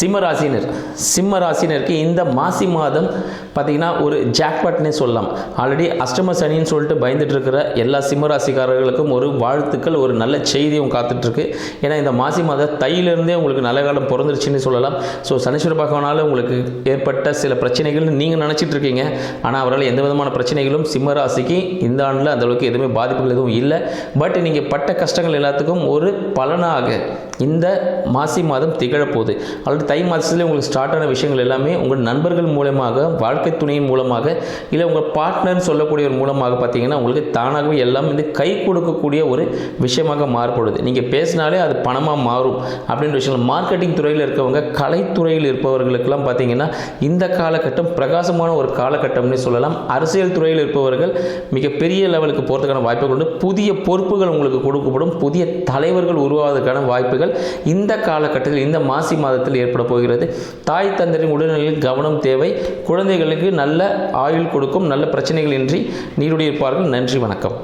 சிம்ம ராசினருக்கு இந்த மாசி மாதம் பார்த்தீங்கன்னா ஒரு ஜாக்பாட்னே சொல்லலாம். ஆல்ரெடி அஷ்டம சனின்னு சொல்லிட்டு பயந்துட்டு இருக்கிற எல்லா சிம்ம ராசிக்காரர்களுக்கும் ஒரு வாழ்த்துக்கள், ஒரு நல்ல செய்தியும் காத்துட்ருக்கு. ஏன்னா இந்த மாசி மாதம் தையிலிருந்தே உங்களுக்கு நல்ல காலம் பிறந்துருச்சுன்னு சொல்லலாம். ஸோ சனீஸ்வர பகவானால் உங்களுக்கு ஏற்பட்ட சில பிரச்சனைகள் நீங்கள் நினச்சிட்டு இருக்கீங்க. ஆனால் அவரால் எந்த விதமான பிரச்சனைகளும் சிம்ம ராசிக்கு இந்த ஆண்டில் அந்தளவுக்கு எதுவுமே பாதிப்புகள் எதுவும் இல்லை. பட் நீங்கள் பட்ட கஷ்டங்கள் எல்லாத்துக்கும் ஒரு பலனாக இந்த மாசி மாதம் திகழப்போகுது. ஆல்ரெடி தை மாதத்துலேயே உங்களுக்கு ஸ்டார்ட் ஆன விஷயங்கள் எல்லாமே உங்கள் நண்பர்கள் மூலமாக, வாழ்க்கை துணையின் மூலமாக, இல்லை உங்கள் பார்ட்னர்னு சொல்லக்கூடிய ஒரு மூலமாக பார்த்தீங்கன்னா உங்களுக்கு தானாகவே எல்லாம் வந்து கை கொடுக்கக்கூடிய ஒரு விஷயமாக மாறுபடுது. நீங்கள் பேசினாலே அது பணமாக மாறும் அப்படின்ற விஷயம். மார்க்கெட்டிங் துறையில் இருக்கவங்க, கலைத்துறையில் இருப்பவர்களுக்கெல்லாம் பார்த்தீங்கன்னா இந்த காலகட்டம் பிரகாசமான ஒரு காலகட்டம்னு சொல்லலாம். அரசியல் துறையில் இருப்பவர்கள் மிகப்பெரிய லெவலுக்கு போகிறதுக்கான வாய்ப்புகள் உண்டு. புதிய பொறுப்புகள் உங்களுக்கு கொடுக்கப்படும். புதிய தலைவர்கள் உருவாவதற்கான வாய்ப்புகள் இந்த காலகட்டத்தில், இந்த மாசி மாதத்தில் ஏற்பட போகிறது. தாய் தந்தையின் உடல்நிலையில் கவனம் தேவை. குழந்தைகளுக்கு நல்ல ஆயுள் கொடுக்கும், நல்ல பிரச்சனைகள் இன்றி நீருடைய இருப்பார்கள். நன்றி, வணக்கம்.